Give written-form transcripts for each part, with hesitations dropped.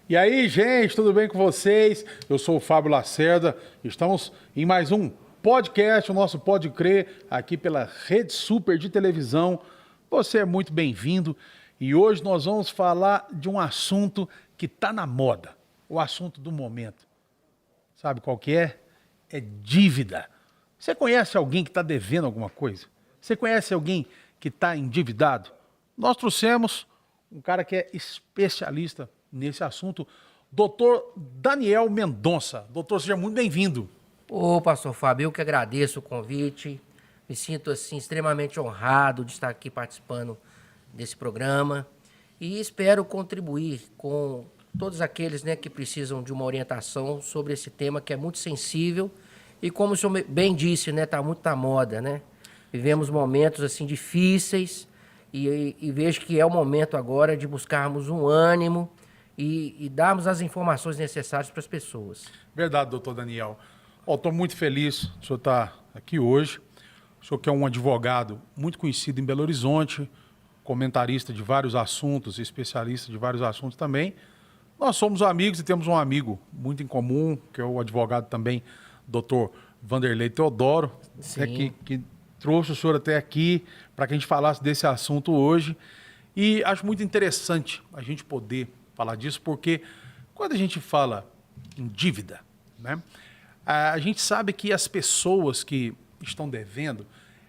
E aí, gente, tudo bem com vocês? Eu sou o Fábio Lacerda, estamos em mais um podcast, o nosso Pode Crer, aqui pela Rede Super de televisão. Você é muito bem-vindo e hoje nós vamos falar de um assunto que está na moda, o assunto do momento. Sabe qual que é? É dívida. Você conhece alguém que está devendo alguma coisa? Você conhece alguém que está endividado? Nós trouxemos um cara que é especialista nesse assunto, doutor Daniel Mendonça. Doutor, seja muito bem-vindo. Ô, pastor Fábio, eu que agradeço o convite. Me sinto, assim, extremamente honrado de estar aqui participando desse programa e espero contribuir com todos aqueles, né, que precisam de uma orientação sobre esse tema que é muito sensível e, como o senhor bem disse, né, está muito na moda, né? Vivemos momentos, assim, difíceis e vejo que é o momento agora de buscarmos um ânimo e darmos as informações necessárias para as pessoas. Verdade, doutor Daniel. Estou muito feliz de o senhor estar aqui hoje. O senhor que é um advogado muito conhecido em Belo Horizonte, comentarista de vários assuntos, especialista de vários assuntos também. Nós somos amigos e temos um amigo muito em comum, que é o advogado também, doutor Vanderlei Teodoro, né, que trouxe o senhor até aqui para que a gente falasse desse assunto hoje. E acho muito interessante a gente poder falar disso, porque quando a gente fala em dívida, né, a gente sabe que as pessoas que estão devendo,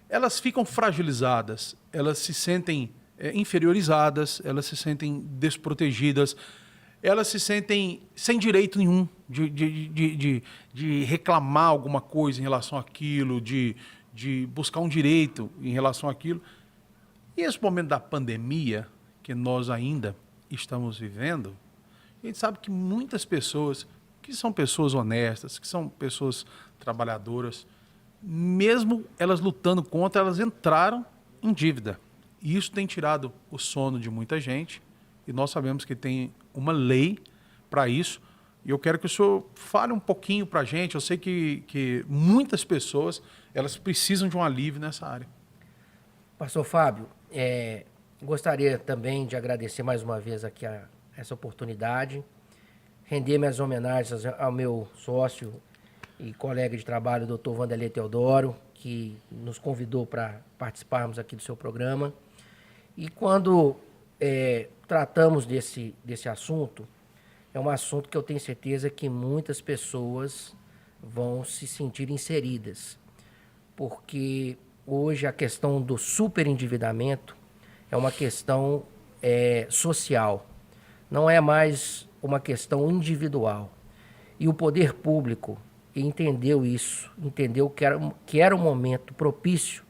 elas ficam fragilizadas, elas se sentem inferiorizadas, elas se sentem desprotegidas, elas se sentem sem direito nenhum de reclamar alguma coisa em relação àquilo, de buscar um direito em relação àquilo. E esse momento da pandemia, que nós ainda estamos vivendo, a gente sabe que muitas pessoas, que são pessoas honestas, que são pessoas trabalhadoras, mesmo elas lutando contra, elas entraram em dívida. E isso tem tirado o sono de muita gente, e nós sabemos que tem uma lei para isso, e eu quero que o senhor fale um pouquinho para a gente. Eu sei que muitas pessoas, elas precisam de um alívio nessa área. Pastor Fábio, gostaria também de agradecer mais uma vez aqui essa oportunidade, render minhas homenagens ao meu sócio e colega de trabalho, doutor Vanderlei Teodoro, que nos convidou para participarmos aqui do seu programa. E quando tratamos desse assunto, é um assunto que eu tenho certeza que muitas pessoas vão se sentir inseridas, porque hoje a questão do superendividamento é uma questão social, não é mais uma questão individual. E o poder público entendeu isso, entendeu que era um momento propício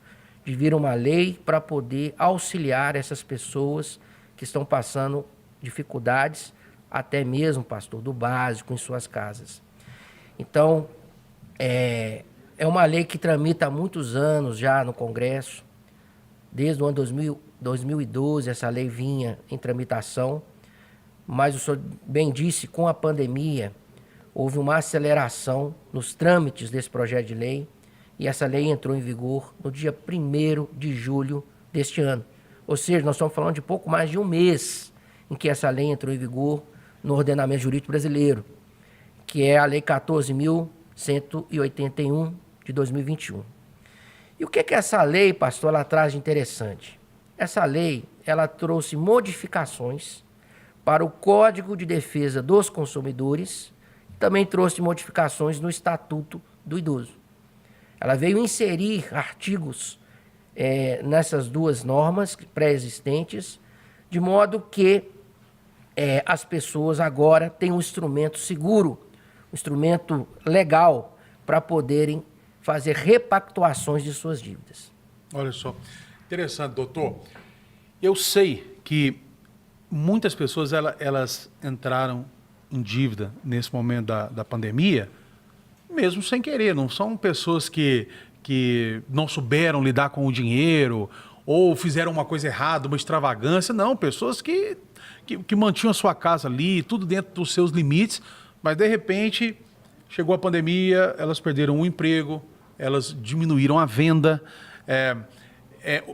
de vir uma lei para poder auxiliar essas pessoas que estão passando dificuldades, até mesmo, pastor, do básico em suas casas. Então, é uma lei que tramita há muitos anos já no Congresso. Desde o ano 2012 essa lei vinha em tramitação, mas o senhor bem disse, com a pandemia, houve uma aceleração nos trâmites desse projeto de lei e essa lei entrou em vigor no dia 1º de julho deste ano. Ou seja, nós estamos falando de pouco mais de um mês em que essa lei entrou em vigor no ordenamento jurídico brasileiro, que é a Lei 14.181 de 2021. E o que essa lei, pastor, ela traz de interessante? Essa lei, ela trouxe modificações para o Código de Defesa dos Consumidores, também trouxe modificações no Estatuto do Idoso. Ela veio inserir artigos nessas duas normas pré-existentes, de modo que as pessoas agora têm um instrumento seguro, um instrumento legal para poderem fazer repactuações de suas dívidas. Olha só, interessante, doutor. Eu sei que muitas pessoas elas entraram em dívida nesse momento da pandemia, mesmo sem querer. Não são pessoas que não souberam lidar com o dinheiro ou fizeram uma coisa errada, uma extravagância. Não, pessoas que mantinham a sua casa ali, tudo dentro dos seus limites, mas de repente chegou a pandemia, elas perderam o emprego, elas diminuíram a venda.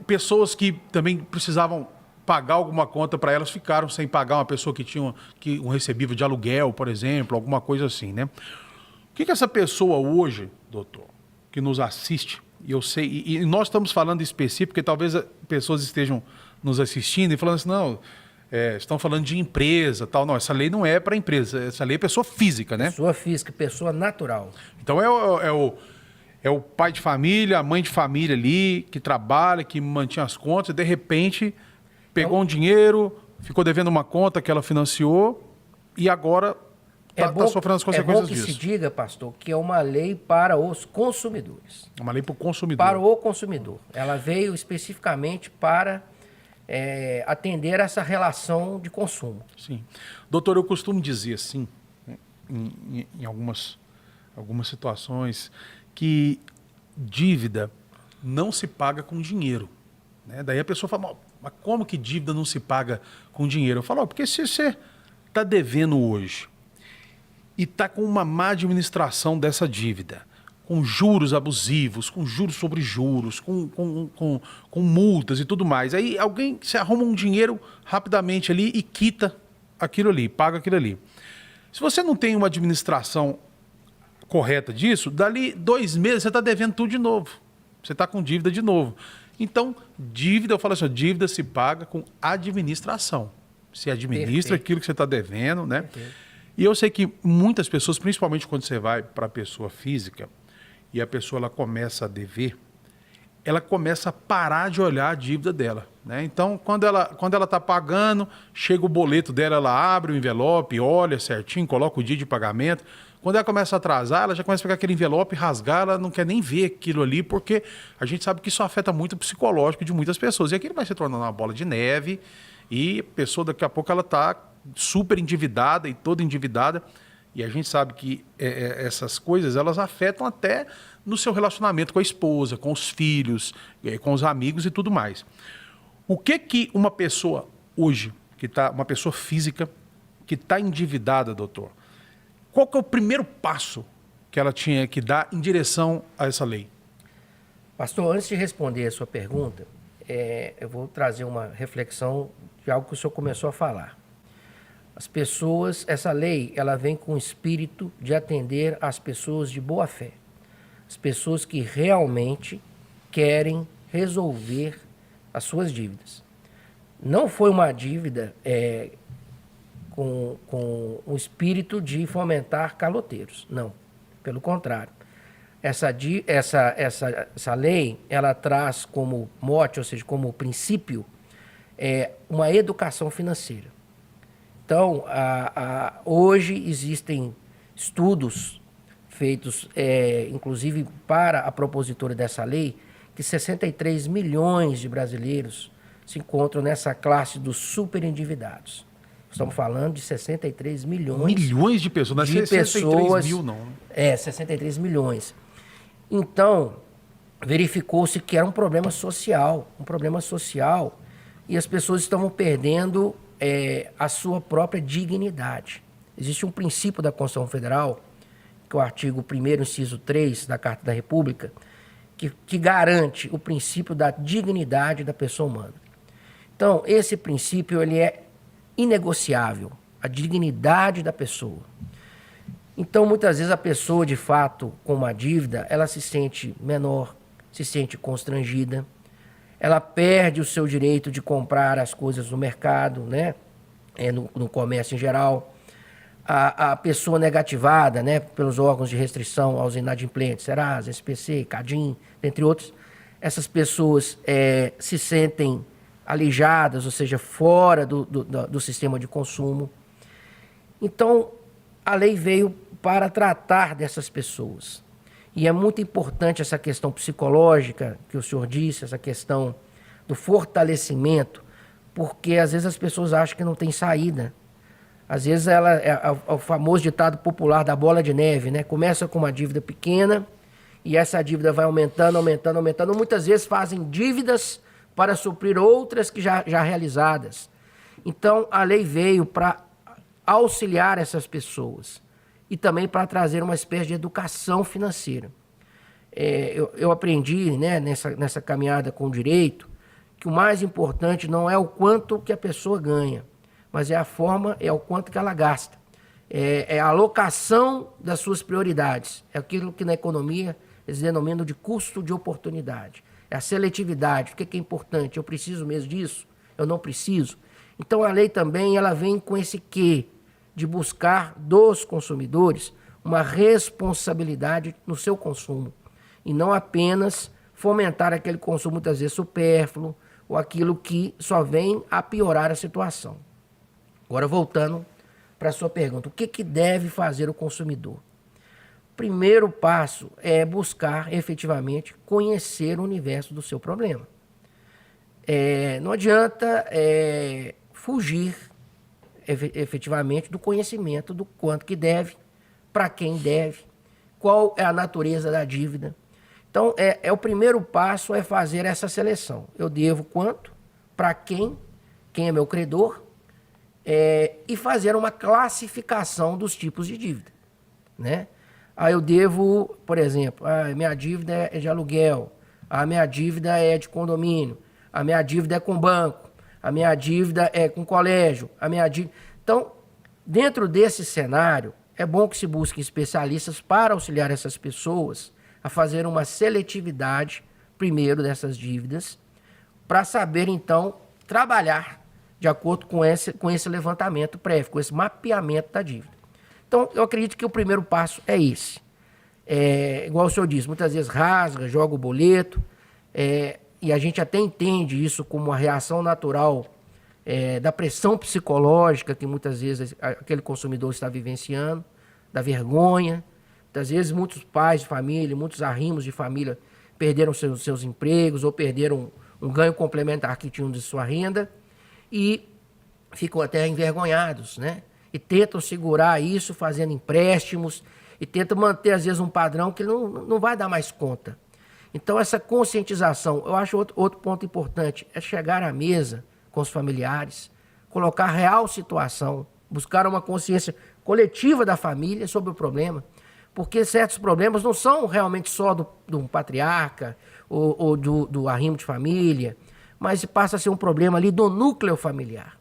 Pessoas que também precisavam pagar alguma conta para elas, ficaram sem pagar uma pessoa que tinha um recebível de aluguel, por exemplo, alguma coisa assim, né? O que essa pessoa hoje, doutor, que nos assiste, e eu sei, e nós estamos falando específico, porque talvez pessoas estejam nos assistindo e falando assim, não, estão falando de empresa, tal. Não, essa lei não é para empresa, essa lei é pessoa física, né? Pessoa física, pessoa natural. Então é o pai de família, a mãe de família ali, que trabalha, que mantinha as contas, e de repente pegou um dinheiro, ficou devendo uma conta que ela financiou e agora está sofrendo as consequências disso. É bom que se diga, pastor, que é uma lei para os consumidores. É uma lei para o consumidor. Para o consumidor. Ela veio especificamente para atender essa relação de consumo. Sim. Doutor, eu costumo dizer assim, né, em algumas situações, que dívida não se paga com dinheiro. Né? Daí a pessoa fala, mas como que dívida não se paga com dinheiro? Eu falo, porque se você está devendo hoje e está com uma má administração dessa dívida, com juros abusivos, com juros sobre juros, com multas e tudo mais, aí alguém se arruma um dinheiro rapidamente ali e quita aquilo ali, paga aquilo ali. Se você não tem uma administração correta disso, dali 2 meses você está devendo tudo de novo. Você está com dívida de novo. Então, dívida, eu falo assim, dívida se paga com administração. Você administra aquilo que você está devendo, né? Perfeito. E eu sei que muitas pessoas, principalmente quando você vai para a pessoa física e a pessoa ela começa a dever, ela começa a parar de olhar a dívida dela, né? Então, quando ela está pagando, chega o boleto dela, ela abre o envelope, olha certinho, coloca o dia de pagamento. Quando ela começa a atrasar, ela já começa a pegar aquele envelope, rasgar, ela não quer nem ver aquilo ali, porque a gente sabe que isso afeta muito o psicológico de muitas pessoas. E aquilo vai se tornando uma bola de neve e a pessoa, daqui a pouco, ela está super endividada e toda endividada. E a gente sabe que essas coisas, elas afetam até no seu relacionamento com a esposa, com os filhos, com os amigos e tudo mais. O que uma pessoa hoje, uma pessoa física, que está endividada, doutor, qual que é o primeiro passo que ela tinha que dar em direção a essa lei? Pastor, antes de responder a sua pergunta, eu vou trazer uma reflexão de algo que o senhor começou a falar. As pessoas, essa lei, ela vem com o espírito de atender as pessoas de boa fé. As pessoas que realmente querem resolver as suas dívidas. Não foi uma dívida com o espírito de fomentar caloteiros. Não, pelo contrário. Essa lei, ela traz como mote, ou seja, como princípio, uma educação financeira. Então, hoje existem estudos feitos, inclusive para a propositora dessa lei, que 63 milhões de brasileiros se encontram nessa classe dos superendividados. Estamos falando de 63 milhões. Milhões de pessoas, não é 63 mil, não. 63 milhões. Então, verificou-se que era um problema social, e as pessoas estavam perdendo a sua própria dignidade. Existe um princípio da Constituição Federal, que é o artigo 1º, inciso 3 da Carta da República, que garante o princípio da dignidade da pessoa humana. Então, esse princípio ele é inegociável, a dignidade da pessoa. Então, muitas vezes a pessoa, de fato, com uma dívida, ela se sente menor, se sente constrangida, ela perde o seu direito de comprar as coisas no mercado, né? No comércio em geral. A pessoa negativada, né, pelos órgãos de restrição aos inadimplentes, Serasa, SPC, Cadim, entre outros, essas pessoas se sentem alijadas, ou seja, fora do sistema de consumo. Então, a lei veio para tratar dessas pessoas. E é muito importante essa questão psicológica que o senhor disse, essa questão do fortalecimento, porque às vezes as pessoas acham que não tem saída. Às vezes o famoso ditado popular da bola de neve, né? Começa com uma dívida pequena e essa dívida vai aumentando. Muitas vezes fazem dívidas para suprir outras que já realizadas. Então, a lei veio para auxiliar essas pessoas e também para trazer uma espécie de educação financeira. Eu aprendi, né, nessa caminhada com o direito, que o mais importante não é o quanto que a pessoa ganha, mas é a forma, é o quanto que ela gasta. É a alocação das suas prioridades. É aquilo que na economia eles denominam de custo de oportunidade. É a seletividade. O que é importante? Eu preciso mesmo disso? Eu não preciso? Então a lei também ela vem com esse quê de buscar dos consumidores uma responsabilidade no seu consumo e não apenas fomentar aquele consumo muitas vezes supérfluo ou aquilo que só vem a piorar a situação. Agora voltando para a sua pergunta, o que deve fazer o consumidor? O primeiro passo é buscar efetivamente conhecer o universo do seu problema. Não adianta fugir efetivamente do conhecimento do quanto que deve, para quem deve, qual é a natureza da dívida. Então, o primeiro passo é fazer essa seleção. Eu devo quanto, para quem é meu credor, e fazer uma classificação dos tipos de dívida, né? Eu devo, por exemplo, minha dívida é de aluguel, a minha dívida é de condomínio, a minha dívida é com banco, a minha dívida é com colégio, a minha dívida... Então, dentro desse cenário, é bom que se busquem especialistas para auxiliar essas pessoas a fazer uma seletividade, primeiro, dessas dívidas, para saber, então, trabalhar de acordo com esse levantamento prévio, com esse mapeamento da dívida. Então, eu acredito que o primeiro passo é esse. Igual o senhor disse, muitas vezes rasga, joga o boleto, e a gente até entende isso como uma reação natural da pressão psicológica que muitas vezes aquele consumidor está vivenciando, da vergonha. Muitas vezes muitos pais de família, muitos arrimos de família perderam seus empregos ou perderam um ganho complementar que tinham de sua renda e ficam até envergonhados, né? E tentam segurar isso fazendo empréstimos e tentam manter, às vezes, um padrão que não vai dar mais conta. Então, essa conscientização, eu acho outro ponto importante, é chegar à mesa com os familiares, colocar a real situação, buscar uma consciência coletiva da família sobre o problema, porque certos problemas não são realmente só do patriarca ou do arrimo de família, mas passa a ser um problema ali do núcleo familiar.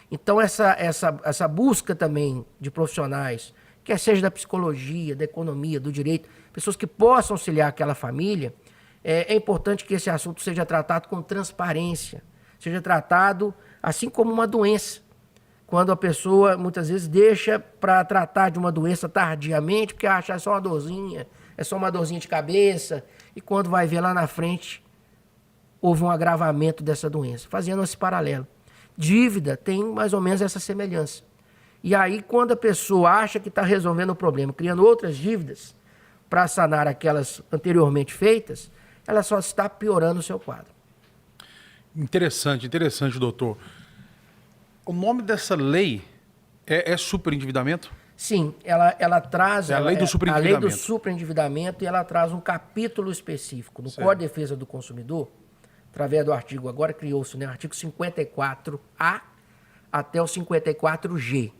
Então, essa busca também de profissionais, quer seja da psicologia, da economia, do direito, pessoas que possam auxiliar aquela família, é importante que esse assunto seja tratado com transparência, seja tratado assim como uma doença. Quando a pessoa, muitas vezes, deixa para tratar de uma doença tardiamente, porque acha é só uma dorzinha, é só uma dorzinha de cabeça, e quando vai ver lá na frente, houve um agravamento dessa doença, fazendo esse paralelo. Dívida tem mais ou menos essa semelhança. E aí, quando a pessoa acha que está resolvendo o problema, criando outras dívidas para sanar aquelas anteriormente feitas, ela só está piorando o seu quadro. Interessante, doutor. O nome dessa lei é superendividamento? Sim, ela traz... É a lei do superendividamento. A lei do superendividamento, e ela traz um capítulo específico no Código de Defesa do Consumidor, através do artigo, agora criou-se, né, artigo 54A até o 54G.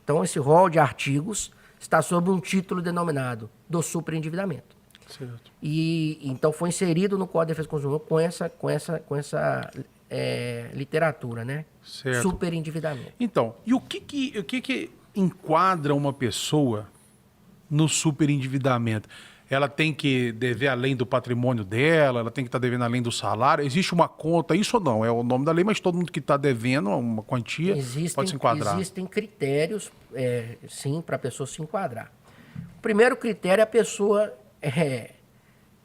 Então, esse rol de artigos está sob um título denominado do superendividamento. Certo. E então foi inserido no Código de Defesa do Consumidor com essa literatura, né? Certo. Superendividamento. Então, e o que enquadra uma pessoa no superendividamento? Ela tem que dever além do patrimônio dela, ela tem que estar devendo além do salário. Existe uma conta, isso ou não? É o nome da lei, mas todo mundo que está devendo uma quantia pode se enquadrar. Existem critérios, sim, para a pessoa se enquadrar. O primeiro critério é a pessoa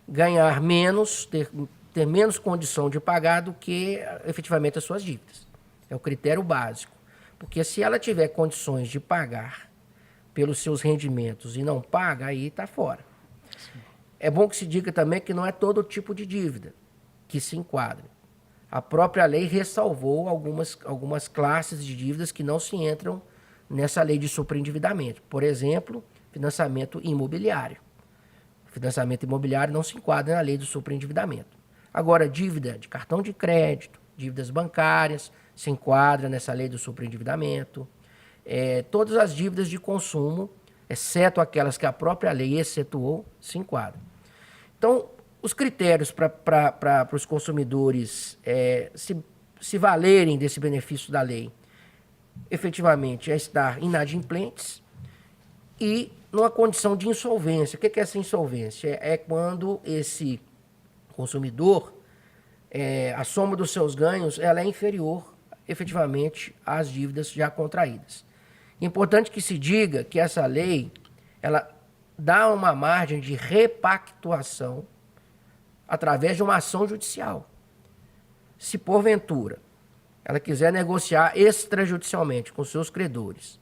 ganhar menos, ter menos condição de pagar do que efetivamente as suas dívidas. É o critério básico. Porque se ela tiver condições de pagar pelos seus rendimentos e não paga, aí está fora. Sim. É bom que se diga também que não é todo tipo de dívida que se enquadra. A própria lei ressalvou algumas classes de dívidas que não se entram nessa lei de superendividamento. Por exemplo, financiamento imobiliário. O financiamento imobiliário não se enquadra na lei do superendividamento. Agora, dívida de cartão de crédito, dívidas bancárias, se enquadra nessa lei do superendividamento. Todas as dívidas de consumo, exceto aquelas que a própria lei excetuou, se enquadram. Então, Os critérios para os consumidores se valerem desse benefício da lei, efetivamente, é estar inadimplentes e numa condição de insolvência. O que é essa insolvência? É quando esse consumidor, a soma dos seus ganhos, ela é inferior, efetivamente, às dívidas já contraídas. Importante que se diga que essa lei, ela dá uma margem de repactuação através de uma ação judicial. Se, porventura, ela quiser negociar extrajudicialmente com seus credores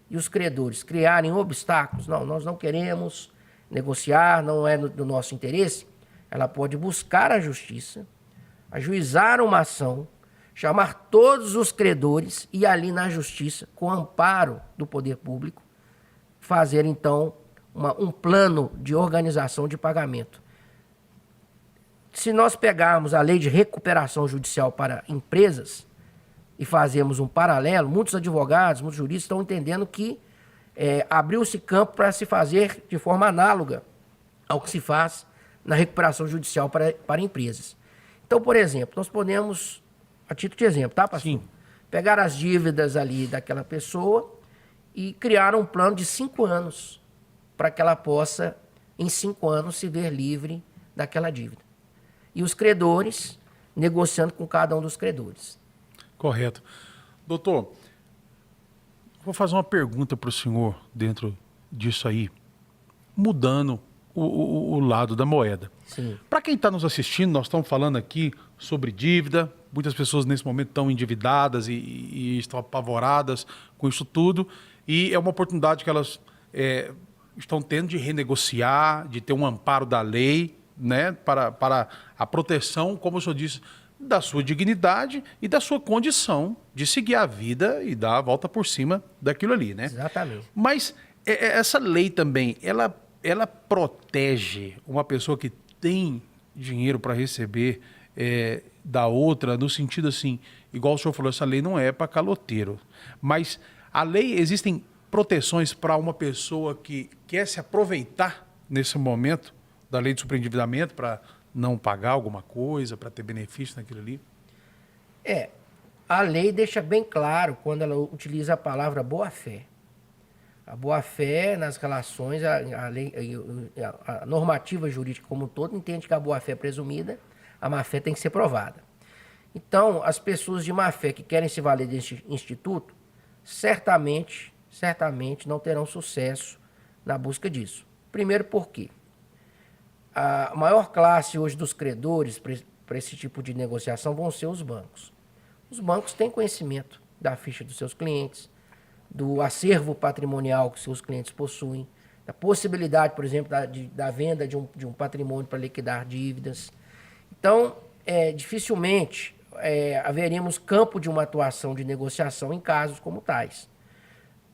e os credores criarem obstáculos, não, nós não queremos negociar, não é do nosso interesse, ela pode buscar a justiça, ajuizar uma ação, chamar todos os credores e ali na justiça, com amparo do poder público, fazer então um plano de organização de pagamento. Se nós pegarmos a lei de recuperação judicial para empresas e fazermos um paralelo, muitos advogados, muitos juristas estão entendendo que abriu-se campo para se fazer de forma análoga ao que se faz na recuperação judicial para empresas. Então, por exemplo, nós podemos, a título de exemplo, tá, pastor? Sim. Pegar as dívidas ali daquela pessoa e criar um plano de 5 anos para que ela possa, em 5 anos, se ver livre daquela dívida. E os credores negociando com cada um dos credores. Correto. Doutor, vou fazer uma pergunta para o senhor dentro disso aí, mudando o lado da moeda. Sim. Para quem está nos assistindo, nós estamos falando aqui sobre dívida. Muitas pessoas nesse momento estão endividadas e estão apavoradas com isso tudo. E é uma oportunidade que elas estão tendo de renegociar, de ter um amparo da lei, né, para a proteção, como o senhor disse, da sua dignidade e da sua condição de seguir a vida e dar a volta por cima daquilo ali, né? Exatamente. Mas essa lei também, ela protege uma pessoa que tem dinheiro para receber da outra, no sentido assim, igual o senhor falou, essa lei não é para caloteiro, mas a lei, existem proteções para uma pessoa que quer se aproveitar nesse momento da lei de superendividamento para não pagar alguma coisa, para ter benefício naquilo ali? A lei deixa bem claro quando ela utiliza a palavra boa-fé. A boa-fé nas relações, a normativa jurídica como um todo entende que a boa-fé é presumida, a má-fé tem que ser provada. Então, as pessoas de má-fé que querem se valer desse instituto, certamente não terão sucesso na busca disso. Primeiro, por quê? A maior classe hoje dos credores para esse tipo de negociação vão ser os bancos. Os bancos têm conhecimento da ficha dos seus clientes, do acervo patrimonial que seus clientes possuem, da possibilidade, por exemplo, da venda de um patrimônio para liquidar dívidas. Então, dificilmente haveríamos campo de uma atuação de negociação em casos como tais.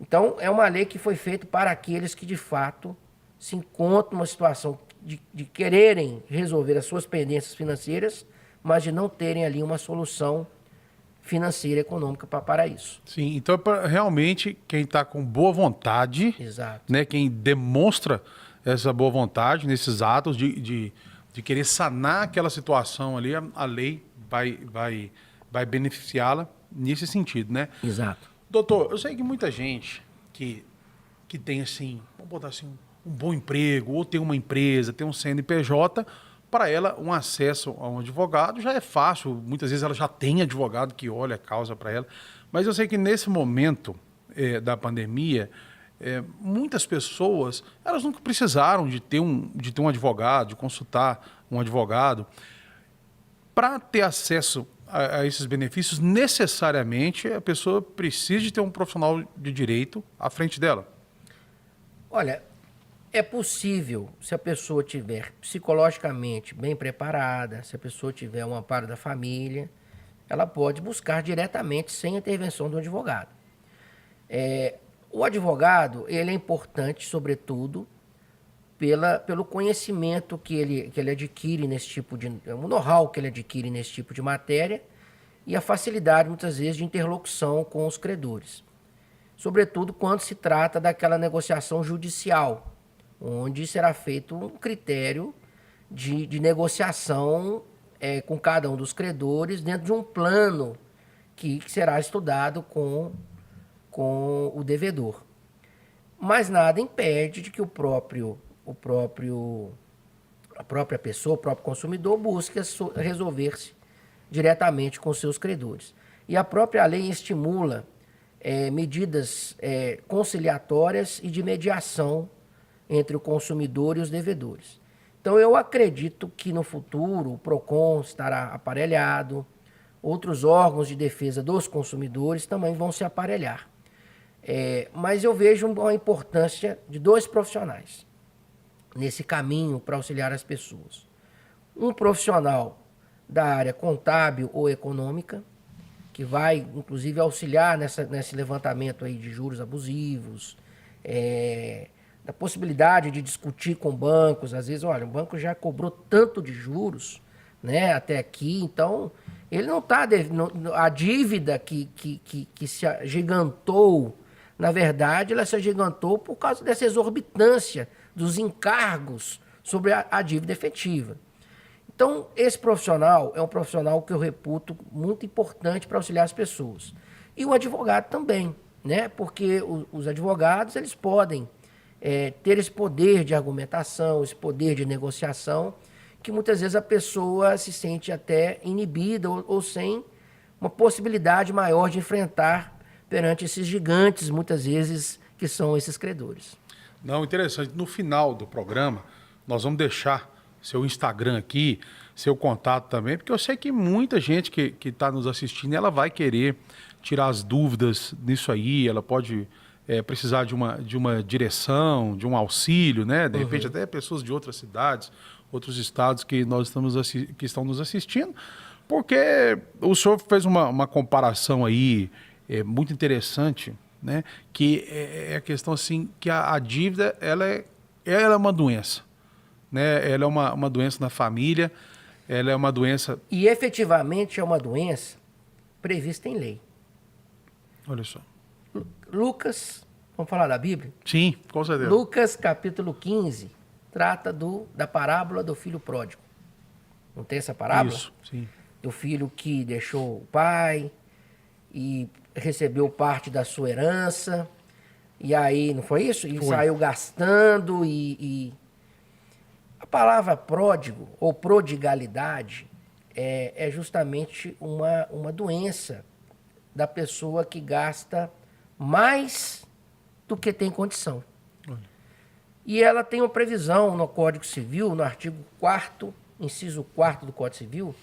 Então, é uma lei que foi feita para aqueles que, de fato, se encontram numa situação de quererem resolver as suas pendências financeiras, mas de não terem ali uma solução financeira e econômica para isso. Sim, então é para realmente quem está com boa vontade, Exato. né, quem demonstra essa boa vontade nesses atos de querer sanar aquela situação ali, a lei vai beneficiá-la nesse sentido, né? Exato. Doutor, eu sei que muita gente que tem assim, vamos botar assim, um bom emprego, ou tem uma empresa, tem um CNPJ, para ela um acesso a um advogado já é fácil, muitas vezes ela já tem advogado que olha a causa para ela, mas eu sei que nesse momento da pandemia, muitas pessoas, elas nunca precisaram de ter um advogado, de consultar um advogado. Para ter acesso a esses benefícios, necessariamente a pessoa precisa de ter um profissional de direito à frente dela. Olha, é possível, se a pessoa tiver psicologicamente bem preparada, se a pessoa tiver um amparo da família, ela pode buscar diretamente sem intervenção do advogado. O advogado, ele é importante, sobretudo, pelo conhecimento que ele adquire nesse tipo de... o know-how que ele adquire nesse tipo de matéria e a facilidade, muitas vezes, de interlocução com os credores. Sobretudo quando se trata daquela negociação judicial, onde será feito um critério de negociação com cada um dos credores dentro de um plano que será estudado com o devedor. Mas nada impede de que a própria pessoa, o próprio consumidor, busque resolver-se diretamente com seus credores. E a própria lei estimula medidas conciliatórias e de mediação entre o consumidor e os devedores. Então, eu acredito que no futuro o PROCON estará aparelhado, outros órgãos de defesa dos consumidores também vão se aparelhar. Mas eu vejo a importância de 2 profissionais nesse caminho para auxiliar as pessoas. Um profissional da área contábil ou econômica, que vai, inclusive, auxiliar nesse levantamento aí de juros abusivos, da possibilidade de discutir com bancos. Às vezes, olha, o banco já cobrou tanto de juros, né, até aqui, então ele não está... A dívida que se agigantou, na verdade, ela se agigantou por causa dessa exorbitância dos encargos sobre a dívida efetiva. Então, esse profissional é um profissional que eu reputo muito importante para auxiliar as pessoas. E o advogado também, né? Porque os advogados, eles podem ter esse poder de argumentação, esse poder de negociação, que muitas vezes a pessoa se sente até inibida ou sem uma possibilidade maior de enfrentar perante esses gigantes, muitas vezes, que são esses credores. Não, interessante. No final do programa, nós vamos deixar seu Instagram aqui, seu contato também, porque eu sei que muita gente que está nos assistindo, ela vai querer tirar as dúvidas nisso aí, ela pode precisar de uma direção, de um auxílio, né? De repente até pessoas de outras cidades, outros estados que que estão nos assistindo, porque o senhor fez uma comparação aí muito interessante, né? Que é a questão assim, que a dívida ela é uma doença. Né? Ela é uma doença na família, ela é uma doença... E efetivamente é uma doença prevista em lei. Olha só. Lucas, vamos falar da Bíblia? Sim, com certeza. Lucas, capítulo 15, trata da parábola do filho pródigo. Não tem essa parábola? Isso, sim. Do filho que deixou o pai e recebeu parte da sua herança, e aí, não foi isso? E Foi. saiu gastando A palavra pródigo ou prodigalidade é justamente uma doença da pessoa que gasta mais do que tem condição. Olha. E ela tem uma previsão no Código Civil, no artigo 4º, inciso 4º do Código Civil,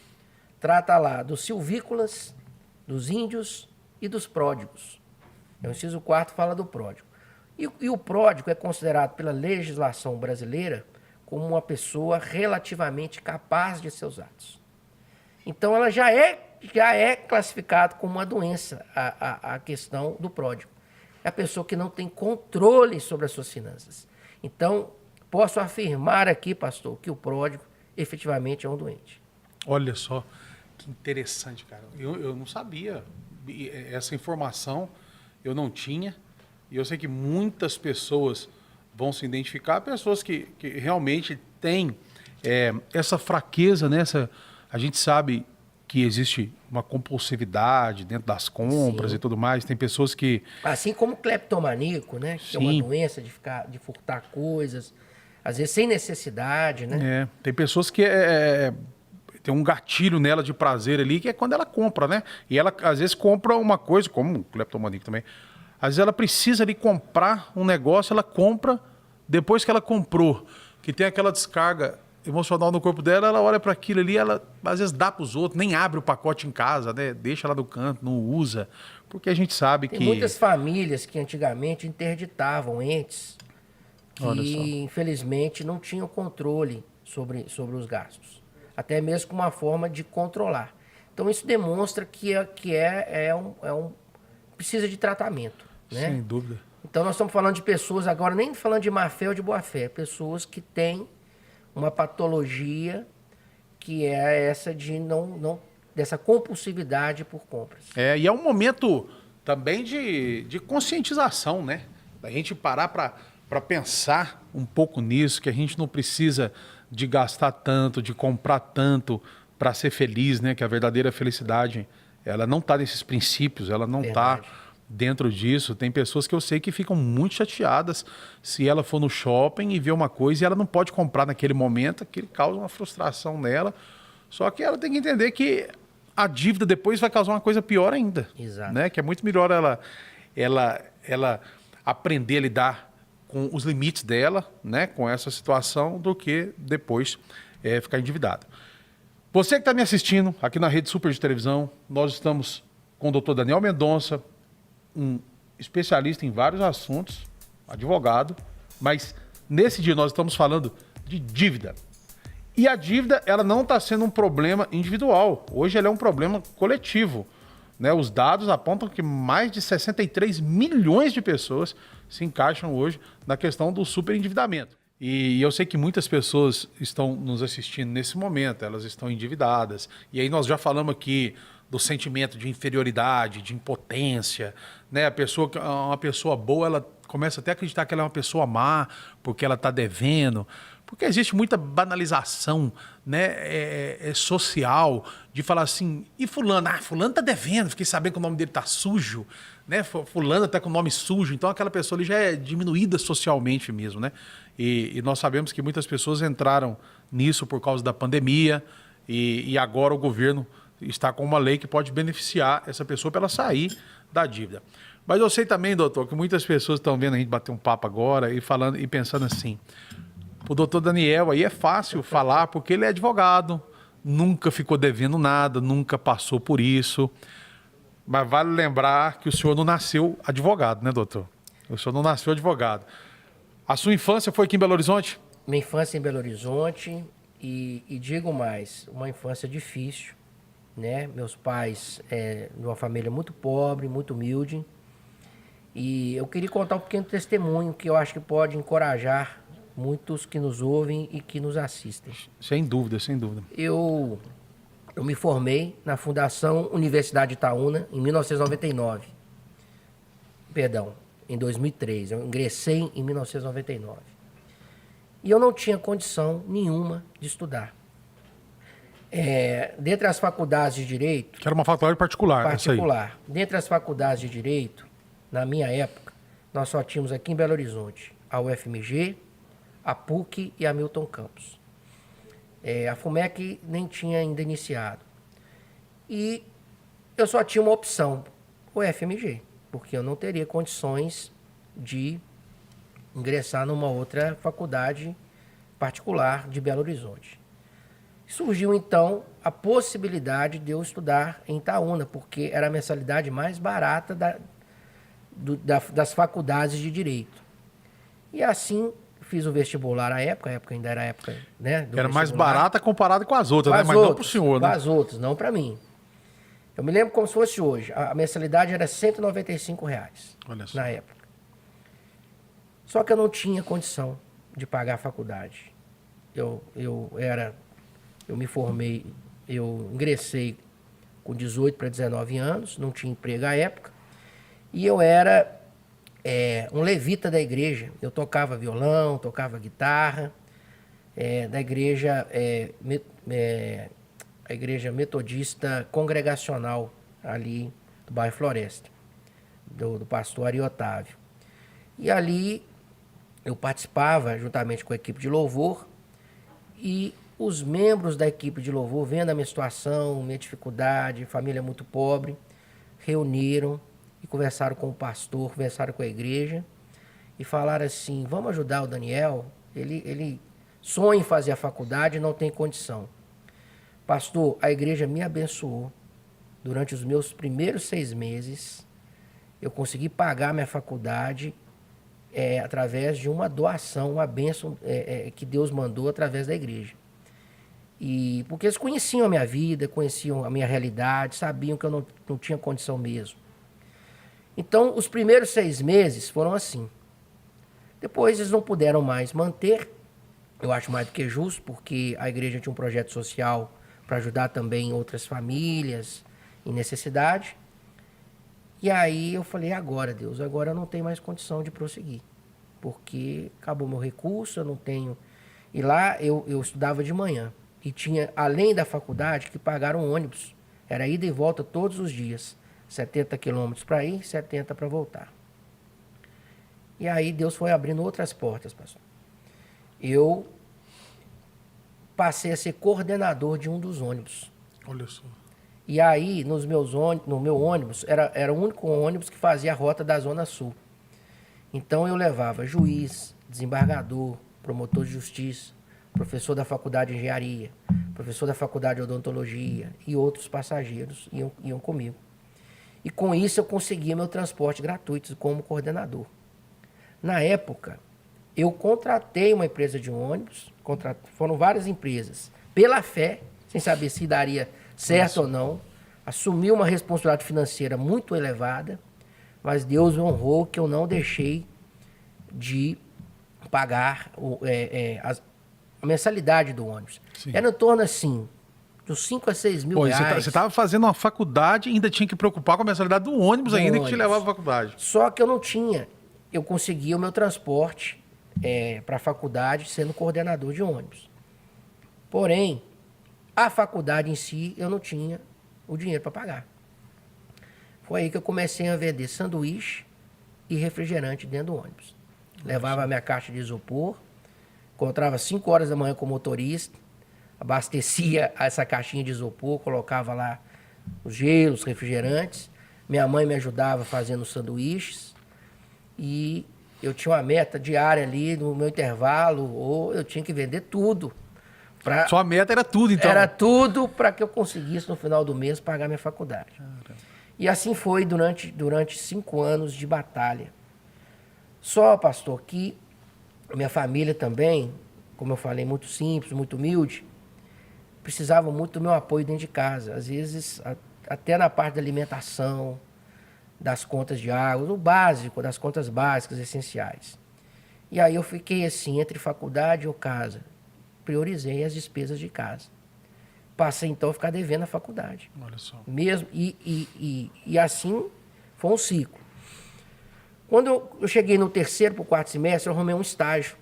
trata lá dos silvícolas, dos índios e dos pródigos. O inciso 4º fala do pródigo. E o pródigo é considerado pela legislação brasileira como uma pessoa relativamente capaz de seus atos. Então, ela já é classificada como uma doença, a questão do pródigo. É a pessoa que não tem controle sobre as suas finanças. Então, posso afirmar aqui, pastor, que o pródigo efetivamente é um doente. Olha só, que interessante, cara. Eu não sabia. Essa informação eu não tinha. E eu sei que muitas pessoas vão se identificar, pessoas que realmente têm essa fraqueza, né? A gente sabe que existe uma compulsividade dentro das compras. Sim. E tudo mais. Tem pessoas que... Assim como o cleptomaníaco, né? Que Sim. é uma doença de furtar coisas, às vezes sem necessidade, né? Tem pessoas que tem um gatilho nela de prazer ali, que é quando ela compra, né? E ela, às vezes, compra uma coisa, como o cleptomaníaco também. Às vezes ela precisa ali comprar um negócio, ela compra depois que ela comprou, que tem aquela descarga emocional no corpo dela, ela olha para aquilo ali, ela às vezes dá para os outros, nem abre o pacote em casa, né? Deixa lá no canto, não usa, porque a gente sabe Tem que... muitas famílias que antigamente interditavam entes que, infelizmente, não tinham controle sobre os gastos, até mesmo com uma forma de controlar. Então, isso demonstra que precisa de tratamento. Né? Sem dúvida. Então nós estamos falando de pessoas, agora nem falando de má fé ou de boa fé, pessoas que têm uma patologia que é essa dessa compulsividade por compras. E é um momento também de conscientização, né? Da gente parar para pensar um pouco nisso, que a gente não precisa de gastar tanto, de comprar tanto para ser feliz, né? Que a verdadeira felicidade, ela não está nesses princípios, ela não está Verdade. dentro disso. Tem pessoas que eu sei que ficam muito chateadas se ela for no shopping e ver uma coisa e ela não pode comprar naquele momento, que causa uma frustração nela. Só que ela tem que entender que a dívida depois vai causar uma coisa pior ainda, Exato. né? Que é muito melhor ela aprender a lidar com os limites dela, né? Com essa situação, do que depois ficar endividado. Você que está me assistindo aqui na Rede Super de Televisão, nós estamos com o Dr. Daniel Mendonça, um especialista em vários assuntos, advogado, mas nesse dia nós estamos falando de dívida. E a dívida, ela não está sendo um problema individual. Hoje ela é um problema coletivo, né? Os dados apontam que mais de 63 milhões de pessoas se encaixam hoje na questão do superendividamento. E eu sei que muitas pessoas estão nos assistindo nesse momento, elas estão endividadas. E aí nós já falamos aqui do sentimento de inferioridade, de impotência, né? Uma pessoa boa, ela começa até a acreditar que ela é uma pessoa má, porque ela está devendo. Porque existe muita banalização, né, social, de falar assim, e fulano? Ah, fulano tá devendo, fiquei sabendo que o nome dele tá sujo, né? Fulano tá com o nome sujo, então aquela pessoa ali já é diminuída socialmente mesmo, né? E nós sabemos que muitas pessoas entraram nisso por causa da pandemia, e agora o governo está com uma lei que pode beneficiar essa pessoa para ela sair da dívida. Mas eu sei também, doutor, que muitas pessoas estão vendo a gente bater um papo agora e falando e pensando assim, o doutor Daniel aí é fácil falar porque ele é advogado, nunca ficou devendo nada, nunca passou por isso. Mas vale lembrar que o senhor não nasceu advogado, né, doutor? O senhor não nasceu advogado. A sua infância foi aqui em Belo Horizonte? Minha infância em Belo Horizonte e digo mais, uma infância difícil, né? Meus pais de uma família muito pobre, muito humilde. E eu queria contar um pequeno testemunho que eu acho que pode encorajar muitos que nos ouvem e que nos assistem. Sem dúvida, sem dúvida. Eu me formei na Fundação Universidade de Itaúna em 1999. Perdão, em 2003. Eu ingressei em 1999. E eu não tinha condição nenhuma de estudar. Dentre as faculdades de Direito... Que era uma faculdade particular, essa aí. Particular. Dentre as faculdades de Direito, na minha época, nós só tínhamos aqui em Belo Horizonte a UFMG, a PUC e a Milton Campos. A FUMEC nem tinha ainda iniciado. E eu só tinha uma opção, o FMG, porque eu não teria condições de ingressar numa outra faculdade particular de Belo Horizonte. Surgiu, então, a possibilidade de eu estudar em Itaúna, porque era a mensalidade mais barata das faculdades de Direito. E assim... Fiz o vestibular à época, a época ainda era a época, né? Era mais barata comparada com as outras, né? Mas não para o senhor, né? Com as outras, não para mim. Eu me lembro como se fosse hoje. A mensalidade era R$195 Olha só. na época. Só que eu não tinha condição de pagar a faculdade. Eu me formei, eu ingressei com 18 para 19 anos, não tinha emprego à época. E eu era... um levita da igreja. Eu tocava violão, tocava guitarra, da igreja, a igreja metodista congregacional ali do bairro Floresta, do pastor Ari Otávio. E ali eu participava juntamente com a equipe de louvor, e os membros da equipe de louvor, vendo a minha situação, minha dificuldade, família muito pobre, reuniram e conversaram com o pastor, conversaram com a igreja e falaram assim, vamos ajudar o Daniel, ele sonha em fazer a faculdade e não tem condição. Pastor, a igreja me abençoou. Durante os meus primeiros 6 meses, eu consegui pagar minha faculdade através de uma doação, uma bênção que Deus mandou através da igreja. E porque eles conheciam a minha vida, conheciam a minha realidade, sabiam que eu não tinha condição mesmo. Então, os primeiros 6 meses foram assim. Depois, eles não puderam mais manter. Eu acho mais do que justo, porque a igreja tinha um projeto social para ajudar também outras famílias em necessidade. E aí eu falei, agora, Deus, agora eu não tenho mais condição de prosseguir. Porque acabou meu recurso, eu não tenho... E lá eu estudava de manhã. E tinha, além da faculdade, que pagar um ônibus. Era ida e volta todos os dias. 70 quilômetros para ir, 70 para voltar. E aí Deus foi abrindo outras portas, pastor. Eu passei a ser coordenador de um dos ônibus. Olha só. E aí, no meu ônibus, era o único ônibus que fazia a rota da Zona Sul. Então eu levava juiz, desembargador, promotor de justiça, professor da faculdade de engenharia, professor da faculdade de odontologia e outros passageiros iam comigo. E com isso eu conseguia meu transporte gratuito como coordenador. Na época, eu contratei uma empresa de ônibus, foram várias empresas, pela fé, sem saber se daria certo ou não, assumi uma responsabilidade financeira muito elevada, mas Deus me honrou que eu não deixei de pagar a mensalidade do ônibus. Sim. Era em torno assim, dos 5 a 6 mil Pô, reais. você estava fazendo uma faculdade e ainda tinha que preocupar com a mensalidade do ônibus ainda que te levava à faculdade. Só que eu não tinha. Eu conseguia o meu transporte para a faculdade sendo coordenador de ônibus. Porém, a faculdade em si, eu não tinha o dinheiro para pagar. Foi aí que eu comecei a vender sanduíche e refrigerante dentro do ônibus. Levava a minha caixa de isopor, encontrava 5 horas da manhã com o motorista, abastecia essa caixinha de isopor, colocava lá os gelos, os refrigerantes. Minha mãe me ajudava fazendo os sanduíches. E eu tinha uma meta diária ali no meu intervalo, ou eu tinha que vender tudo. Sua meta era tudo, então? Era tudo para que eu conseguisse, no final do mês, pagar minha faculdade. Caramba. E assim foi durante 5 anos de batalha. Só, pastor, que minha família também, como eu falei, muito simples, muito humilde, precisava muito do meu apoio dentro de casa. Às vezes, até na parte da alimentação, das contas de água, no básico, das contas básicas, essenciais. E aí eu fiquei assim, entre faculdade ou casa. Priorizei as despesas de casa. Passei então a ficar devendo a faculdade. Olha só. Mesmo, e assim foi um ciclo. Quando eu cheguei no 3º para o 4º semestre, eu arrumei um estágio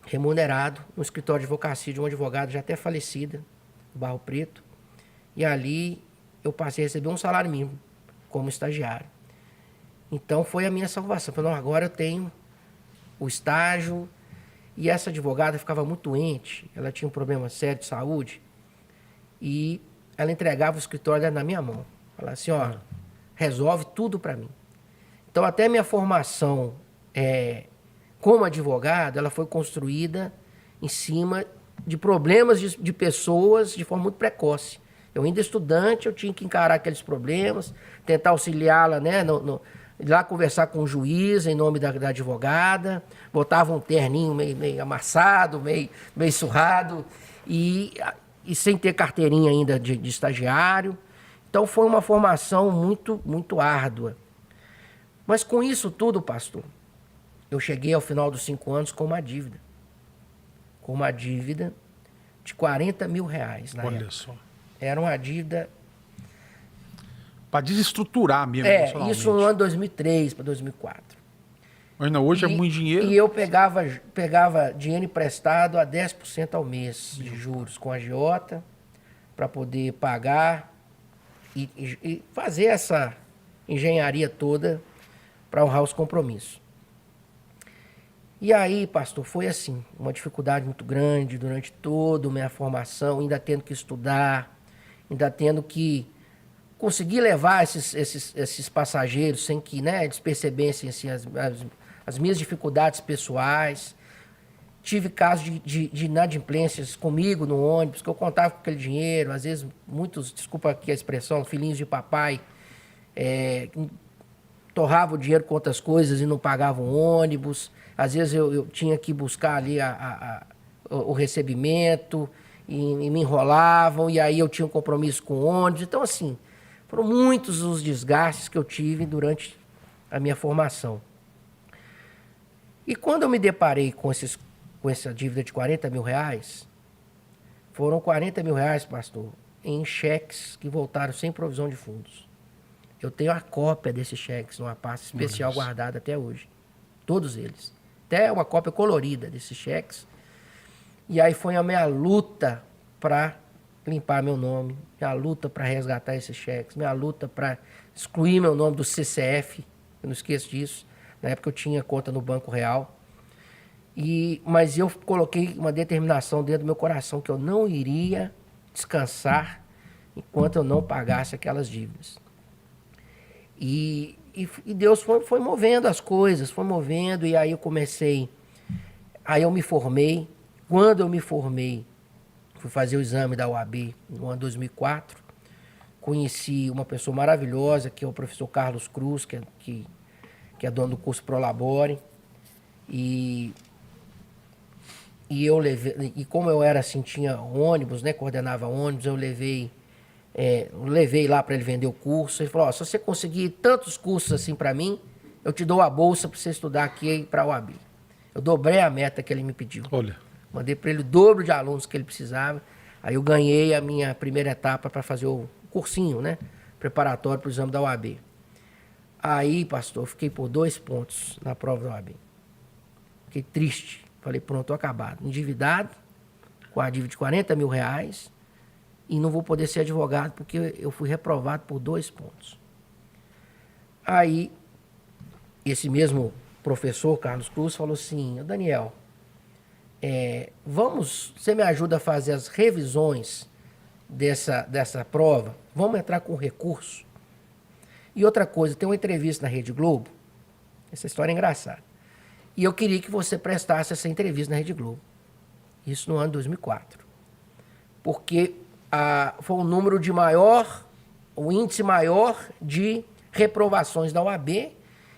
remunerado no escritório de advocacia de um advogado já até falecida, Barro Preto. E ali eu passei a receber um salário mínimo como estagiário. Então foi a minha salvação. Falei, não, agora eu tenho o estágio. E essa advogada ficava muito doente, ela tinha um problema sério de saúde, e ela entregava o escritório dela na minha mão. Falava assim, ó, resolve tudo para mim. Então até minha formação como advogado, ela foi construída em cima de problemas de pessoas de forma muito precoce. Eu ainda estudante, eu tinha que encarar aqueles problemas, tentar auxiliá-la, né, ir lá conversar com o juiz em nome da advogada, botava um terninho meio amassado, meio surrado, e sem ter carteirinha ainda de estagiário. Então foi uma formação muito, muito árdua. Mas com isso tudo, pastor, eu cheguei ao final dos 5 anos com uma dívida. Com uma dívida de 40 mil reais na época. Olha só. Era uma dívida... Para desestruturar mesmo emocionalmente. Isso no ano 2003 para 2004. Mas não, hoje é muito dinheiro. E eu pegava dinheiro emprestado a 10% ao mês de juros com a agiota para poder pagar e fazer essa engenharia toda para honrar os compromissos. E aí, pastor, foi assim, uma dificuldade muito grande durante toda a minha formação, ainda tendo que estudar, ainda tendo que conseguir levar esses passageiros sem que, né, eles percebessem assim, as minhas dificuldades pessoais. Tive casos de inadimplências comigo no ônibus, que eu contava com aquele dinheiro, às vezes muitos, desculpa aqui a expressão, filhinhos de papai, torravam o dinheiro com outras coisas e não pagavam o ônibus. Às vezes eu tinha que buscar ali o recebimento e me enrolavam, e aí eu tinha um compromisso com o ônibus. Então, assim, foram muitos os desgastes que eu tive durante a minha formação. E quando eu me deparei com essa dívida de 40 mil reais, foram 40 mil reais, pastor, em cheques que voltaram sem provisão de fundos. Eu tenho a cópia desses cheques numa pasta especial guardada até hoje. Todos eles. Até uma cópia colorida desses cheques. E aí foi a minha luta para limpar meu nome, minha luta para resgatar esses cheques, minha luta para excluir meu nome do CCF, eu não esqueço disso. Na época eu tinha conta no Banco Real. Mas eu coloquei uma determinação dentro do meu coração que eu não iria descansar enquanto eu não pagasse aquelas dívidas. E Deus foi movendo as coisas, foi movendo, e aí eu comecei. Aí eu me formei. Quando eu me formei, fui fazer o exame da OAB no ano 2004. Conheci uma pessoa maravilhosa, que é o professor Carlos Cruz, que é dono do curso Prolabore. E eu levei, e como eu era assim, tinha ônibus, né? Coordenava ônibus, eu levei lá para ele vender o curso. Ele falou: se você conseguir tantos cursos assim para mim, eu te dou a bolsa para você estudar aqui para a OAB. Eu dobrei a meta que ele me pediu. Olha. Mandei para ele o dobro de alunos que ele precisava. Aí eu ganhei a minha primeira etapa para fazer o cursinho, né? Preparatório para o exame da OAB. Aí, pastor, eu fiquei por 2 pontos na prova da OAB. Fiquei triste. Falei, pronto, estou acabado. Endividado, com a dívida de R$40.000, e não vou poder ser advogado porque eu fui reprovado por 2 pontos. Aí, esse mesmo professor, Carlos Cruz, falou assim: Daniel, você me ajuda a fazer as revisões dessa prova? Vamos entrar com recurso? E outra coisa, tem uma entrevista na Rede Globo, essa história é engraçada, e eu queria que você prestasse essa entrevista na Rede Globo. Isso no ano 2004. Porque foi o índice maior de reprovações da OAB,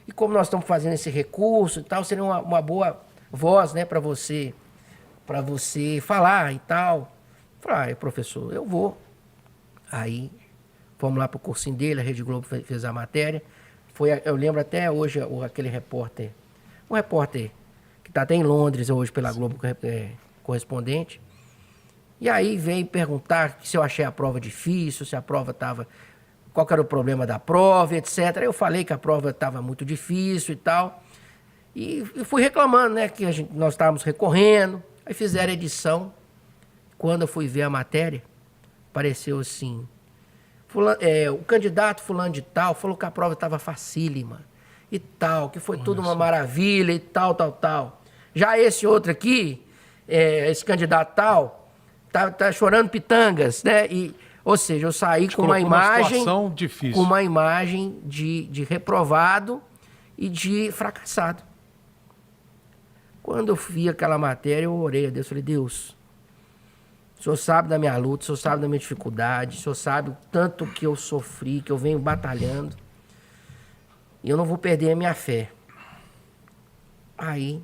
e como nós estamos fazendo esse recurso e tal, seria uma boa voz, né, para você falar e tal. Falei, professor, eu vou. Aí fomos lá para o cursinho dele, a Rede Globo fez a matéria. Eu lembro até hoje aquele repórter, um repórter que está até em Londres hoje pela Globo, correspondente. E aí veio perguntar se eu achei a prova difícil, se a prova estava... Qual que era o problema da prova, etc. Eu falei que a prova estava muito difícil e tal. E fui reclamando, né, que nós estávamos recorrendo. Aí fizeram a edição. Quando eu fui ver a matéria, apareceu assim: o candidato fulano de tal falou que a prova estava facílima e tal, que foi tudo uma maravilha e tal. Já esse outro aqui, esse candidato tal, tá chorando pitangas, né? Ou seja, eu saí com uma imagem de reprovado e de fracassado. Quando eu vi aquela matéria, eu orei a Deus, falei: Deus, o Senhor sabe da minha luta, o Senhor sabe da minha dificuldade, o Senhor sabe o tanto que eu sofri, que eu venho batalhando, e eu não vou perder a minha fé. Aí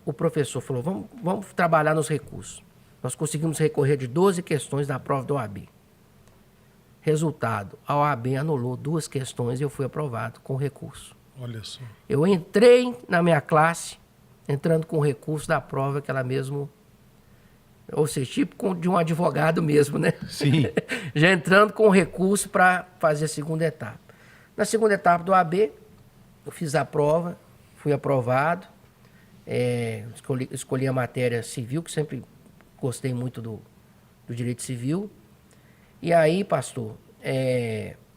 o professor falou: vamos trabalhar nos recursos. Nós conseguimos recorrer de 12 questões da prova da OAB. Resultado, a OAB anulou 2 questões e eu fui aprovado com recurso. Olha só. Eu entrei na minha classe, entrando com recurso da prova que ela mesmo... Ou seja, tipo de um advogado mesmo, né? Sim. Já entrando com recurso para fazer a segunda etapa. Na segunda etapa do OAB, eu fiz a prova, fui aprovado. Escolhi a matéria civil, que sempre gostei muito do direito civil. E aí, pastor,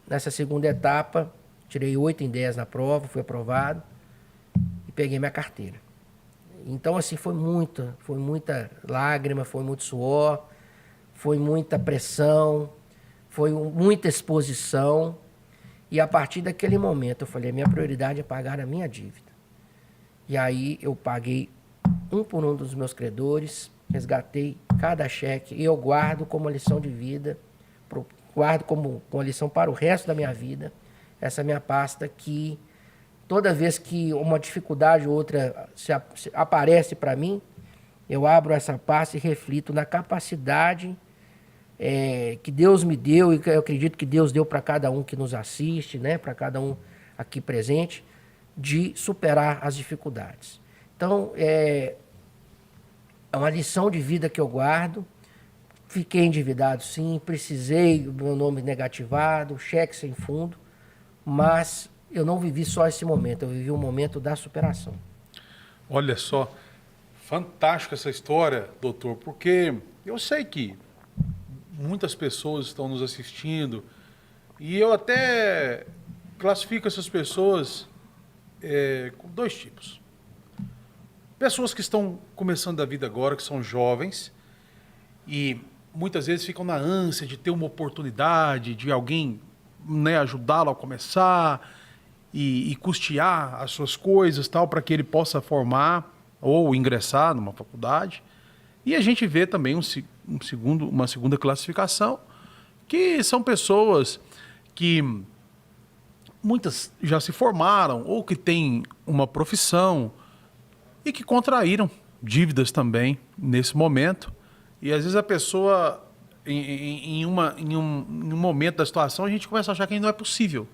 nessa segunda etapa, tirei 8 em 10 na prova, fui aprovado e peguei minha carteira. Então, assim, foi muita lágrima, foi muito suor, foi muita pressão, foi muita exposição. E a partir daquele momento, eu falei: a minha prioridade é pagar a minha dívida. E aí eu paguei um por um dos meus credores, resgatei cada cheque e eu guardo como lição de vida, guardo como uma lição para o resto da minha vida, essa minha pasta, que toda vez que uma dificuldade ou outra aparece para mim, eu abro essa pasta e reflito na capacidade que Deus me deu, e que eu acredito que Deus deu para cada um que nos assiste, né, para cada um aqui presente, de superar as dificuldades. Então, é uma lição de vida que eu guardo. Fiquei endividado, sim, precisei do meu nome negativado, cheque sem fundo, mas eu não vivi só esse momento, eu vivi o momento da superação. Olha só, Fantástica essa história, doutor, porque eu sei que muitas pessoas estão nos assistindo e eu até classifico essas pessoas com dois tipos. Pessoas que estão começando a vida agora, que são jovens e muitas vezes ficam na ânsia de ter uma oportunidade, de alguém, né, ajudá-lo a começar e custear as suas coisas tal, para que ele possa formar ou ingressar numa faculdade. E a gente vê também uma segunda classificação, que são pessoas que muitas já se formaram ou que têm uma profissão e que contraíram dívidas também nesse momento. E às vezes a pessoa, em um momento da situação, a gente começa a achar que não é possível,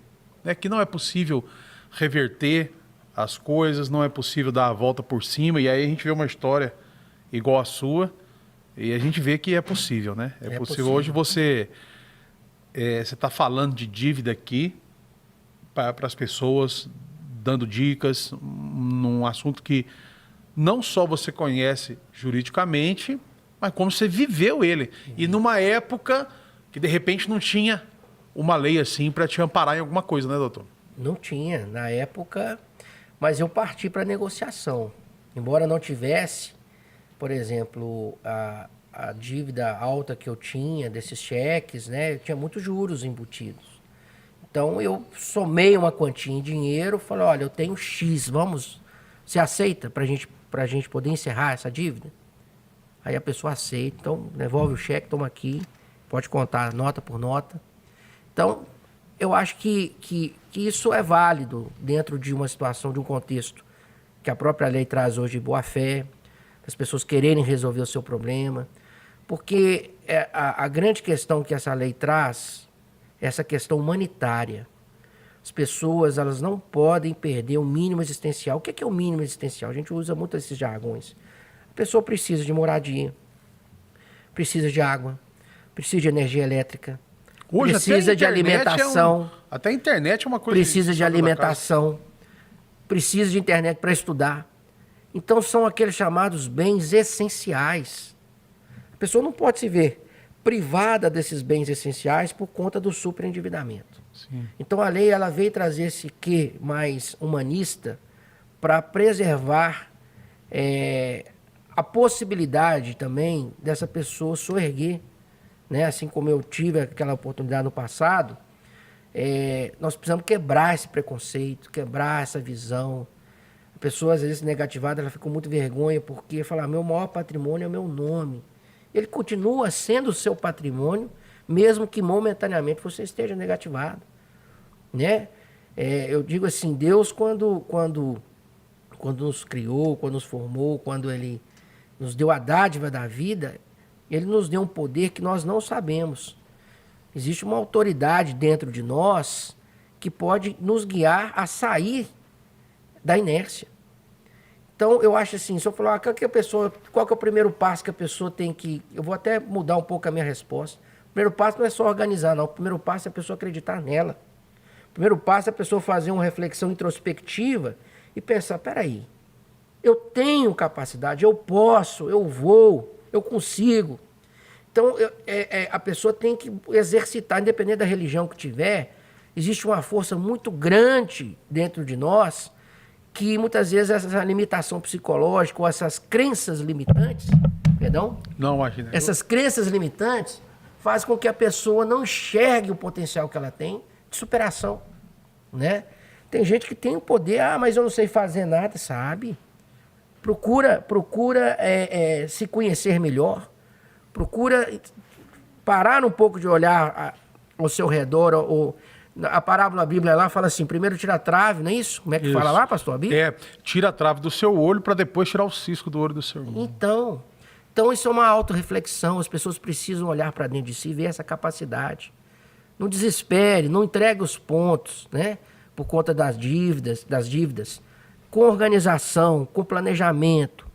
né? Que não é possível reverter as coisas, não é possível dar a volta por cima. E aí a gente vê uma história igual a sua e a gente vê que é possível, né? É possível. Hoje você está falando de dívida aqui para as pessoas, dando dicas num assunto que não só você conhece juridicamente, mas como você viveu ele. E numa época que, de repente, não tinha uma lei assim para te amparar em alguma coisa, né, doutor? Não tinha, na época, mas eu parti para negociação. Embora não tivesse, por exemplo, a dívida alta que eu tinha desses cheques, né, eu tinha muitos juros embutidos. Então, eu somei uma quantia em dinheiro, falei, olha, eu tenho X, você aceita para a gente poder encerrar essa dívida? Aí a pessoa aceita, então devolve o cheque, toma aqui, pode contar nota por nota. Então, eu acho que isso é válido dentro de uma situação, de um contexto que a própria lei traz hoje de boa-fé, as pessoas quererem resolver o seu problema, porque a grande questão que essa lei traz é essa questão humanitária. As pessoas, elas não podem perder o mínimo existencial. O que é o mínimo existencial? A gente usa muito esses jargões. A pessoa precisa de moradia, precisa de água, precisa de energia elétrica, hoje precisa de alimentação. Até a internet é uma coisa... Precisa de alimentação, precisa de internet para estudar. Então, são aqueles chamados bens essenciais. A pessoa não pode se ver privada desses bens essenciais por conta do superendividamento. Sim. Então, a lei ela veio trazer esse quê mais humanista para preservar a possibilidade também dessa pessoa soerguer, né? Assim como eu tive aquela oportunidade no passado, nós precisamos quebrar esse preconceito, quebrar essa visão. A pessoa, às vezes, negativada, ela fica com muita vergonha porque fala, meu maior patrimônio é o meu nome. Ele continua sendo o seu patrimônio, mesmo que momentaneamente você esteja negativado, né? Eu digo assim, Deus, quando nos criou, quando nos formou, quando Ele nos deu a dádiva da vida, Ele nos deu um poder que nós não sabemos. Existe uma autoridade dentro de nós que pode nos guiar a sair da inércia. Então, eu acho assim, se eu falar, qual que é o primeiro passo que a pessoa tem que... Eu vou até mudar um pouco a minha resposta. O primeiro passo não é só organizar, não. O primeiro passo é a pessoa acreditar nela. O primeiro passo é a pessoa fazer uma reflexão introspectiva e pensar, peraí, eu tenho capacidade, eu posso, eu vou, eu consigo. Então, a pessoa tem que exercitar, independente da religião que tiver, existe uma força muito grande dentro de nós que muitas vezes essa limitação psicológica ou essas crenças limitantes, Não, imagina. Essas crenças limitantes fazem com que a pessoa não enxergue o potencial que ela tem de superação, né? Tem gente que tem o poder, mas eu não sei fazer nada, sabe? Procura se conhecer melhor, procura parar um pouco de olhar ao seu redor. A parábola da Bíblia lá fala assim, primeiro tira a trave, não é isso? Como é que fala lá, pastor? A Bíblia? Tira a trave do seu olho para depois tirar o cisco do olho do seu irmão. Então isso é uma autorreflexão, as pessoas precisam olhar para dentro de si e ver essa capacidade. Não desespere, não entregue os pontos, né? Por conta das dívidas, com organização, com planejamento,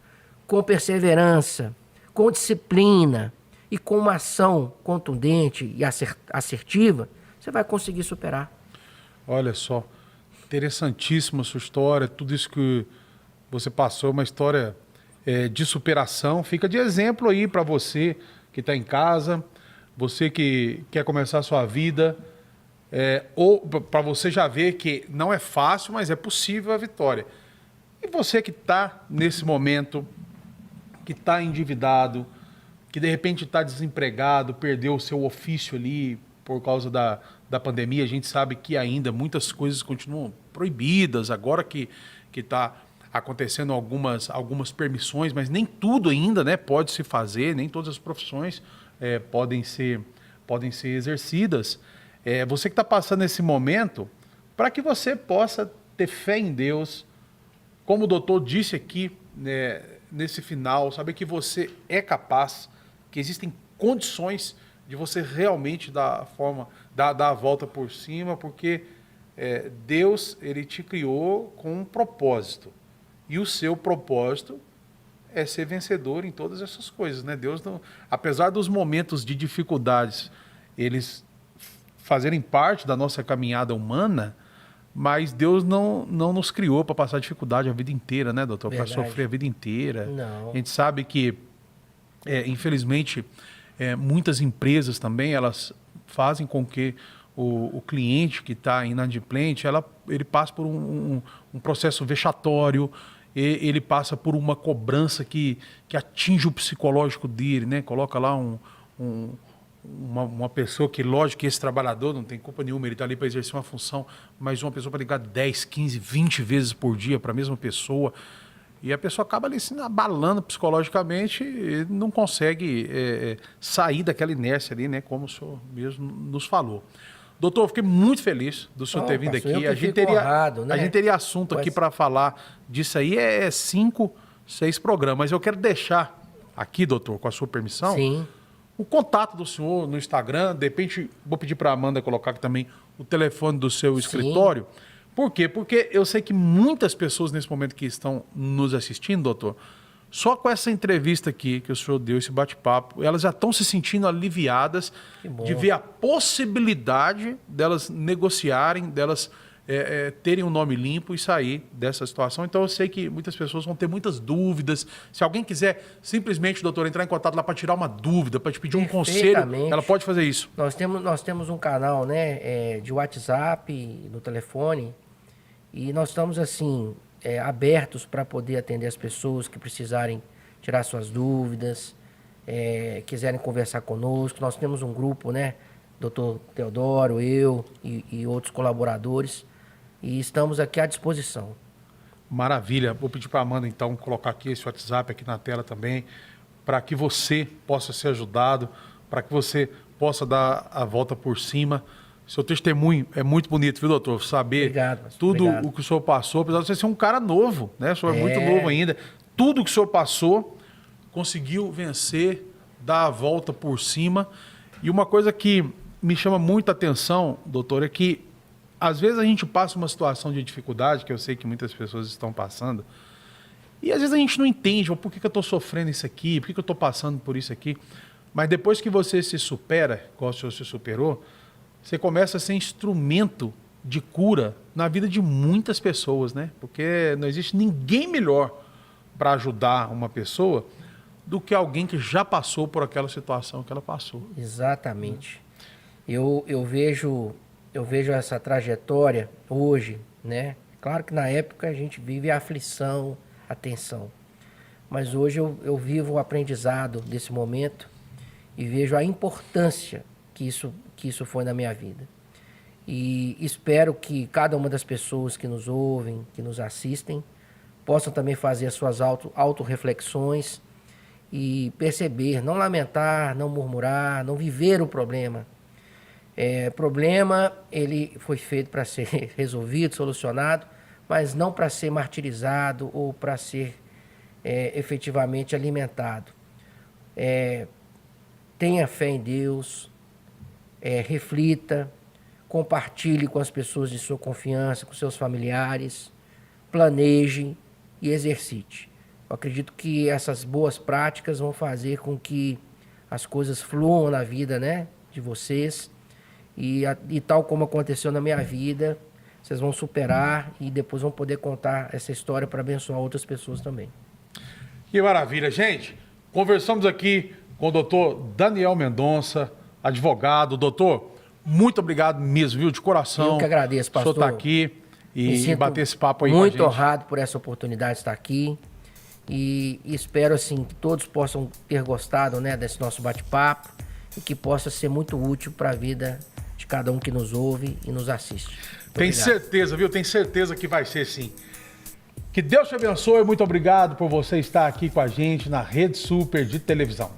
com perseverança, com disciplina e com uma ação contundente e assertiva, você vai conseguir superar. Olha só, interessantíssima a sua história, tudo isso que você passou, uma história de superação. Fica de exemplo aí para você que está em casa, você que quer começar a sua vida, ou para você já ver que não é fácil, mas é possível a vitória. E você que está nesse momento, que está endividado, que de repente está desempregado, perdeu o seu ofício ali por causa da pandemia, a gente sabe que ainda muitas coisas continuam proibidas, agora que está acontecendo algumas permissões, mas nem tudo ainda, né, pode se fazer, nem todas as profissões podem ser exercidas. Você que está passando esse momento, para que você possa ter fé em Deus, como o doutor disse aqui, nesse final, saber que você é capaz, que existem condições de você realmente dar a volta por cima, porque Deus, ele te criou com um propósito. E o seu propósito é ser vencedor em todas essas coisas, né? Deus não, apesar dos momentos de dificuldades, eles fazerem parte da nossa caminhada humana, mas Deus não nos criou para passar dificuldade a vida inteira, né, doutor? Para sofrer a vida inteira. Não. A gente sabe que, infelizmente, muitas empresas também, elas fazem com que o cliente que está inadimplente, ele passe por um processo vexatório, ele passa por uma cobrança que atinge o psicológico dele, né? Coloca lá uma pessoa que, lógico que esse trabalhador não tem culpa nenhuma, ele está ali para exercer uma função, mas uma pessoa para ligar 10, 15, 20 vezes por dia para a mesma pessoa, e a pessoa acaba ali se abalando psicologicamente e não consegue sair daquela inércia ali, né? Como o senhor mesmo nos falou. Doutor, eu fiquei muito feliz do senhor ter vindo aqui. A gente teria assunto aqui para falar disso aí, 5, 6 programas. Mas eu quero deixar aqui, doutor, com a sua permissão, Sim. o contato do senhor no Instagram. De repente, vou pedir para a Amanda colocar aqui também o telefone do seu escritório. Por quê? Porque eu sei que muitas pessoas nesse momento que estão nos assistindo, doutor, só com essa entrevista aqui que o senhor deu, esse bate-papo, elas já estão se sentindo aliviadas de ver a possibilidade delas negociarem, delas terem um nome limpo e sair dessa situação. Então eu sei que muitas pessoas vão ter muitas dúvidas. Se alguém quiser simplesmente, doutor, entrar em contato lá para tirar uma dúvida, para te pedir um conselho, ela pode fazer isso. Nós temos um canal, né, de WhatsApp no telefone, e nós estamos assim abertos para poder atender as pessoas que precisarem tirar suas dúvidas, quiserem conversar conosco. Nós temos um grupo, né, doutor Teodoro, eu e outros colaboradores, e estamos aqui à disposição. Maravilha. Vou pedir para a Amanda, então, colocar aqui esse WhatsApp aqui na tela também, para que você possa ser ajudado, para que você possa dar a volta por cima. Seu testemunho é muito bonito, viu, doutor? Saber tudo o que o senhor passou, apesar de você ser um cara novo, né? O senhor é muito novo ainda. Tudo que o senhor passou, conseguiu vencer, dar a volta por cima. E uma coisa que me chama muita atenção, doutor, é que às vezes a gente passa uma situação de dificuldade, que eu sei que muitas pessoas estão passando, e às vezes a gente não entende, por que eu estou sofrendo isso aqui, por que eu estou passando por isso aqui. Mas depois que você se supera, igual o senhor se superou, você começa a ser instrumento de cura na vida de muitas pessoas, né? Porque não existe ninguém melhor para ajudar uma pessoa do que alguém que já passou por aquela situação que ela passou. Exatamente. Eu vejo essa trajetória hoje, né? Claro que na época a gente vive a aflição, a tensão. Mas hoje eu vivo o aprendizado desse momento e vejo a importância que isso foi na minha vida. E espero que cada uma das pessoas que nos ouvem, que nos assistem, possam também fazer as suas autorreflexões e perceber, não lamentar, não murmurar, não viver o problema. Problema, ele foi feito para ser resolvido, solucionado, mas não para ser martirizado ou para ser efetivamente alimentado. Tenha fé em Deus, reflita, compartilhe com as pessoas de sua confiança, com seus familiares, planeje e exercite. Eu acredito que essas boas práticas vão fazer com que as coisas fluam na vida, né, de vocês. E tal como aconteceu na minha vida, vocês vão superar e depois vão poder contar essa história para abençoar outras pessoas também. Que maravilha, gente. Conversamos aqui com o doutor Daniel Mendonça, advogado. Doutor, muito obrigado mesmo, viu? De coração. Eu que agradeço, pastor. O senhor está aqui Me e sinto bater esse papo aí com a gente. muito honrado por essa oportunidade de estar aqui. E espero, assim, que todos possam ter gostado, né, desse nosso bate-papo e que possa ser muito útil para a vida de cada um que nos ouve e nos assiste. Muito Tem obrigado. certeza, viu? Tem certeza que vai ser sim. Que Deus te abençoe. Muito obrigado por você estar aqui com a gente na Rede Super de televisão.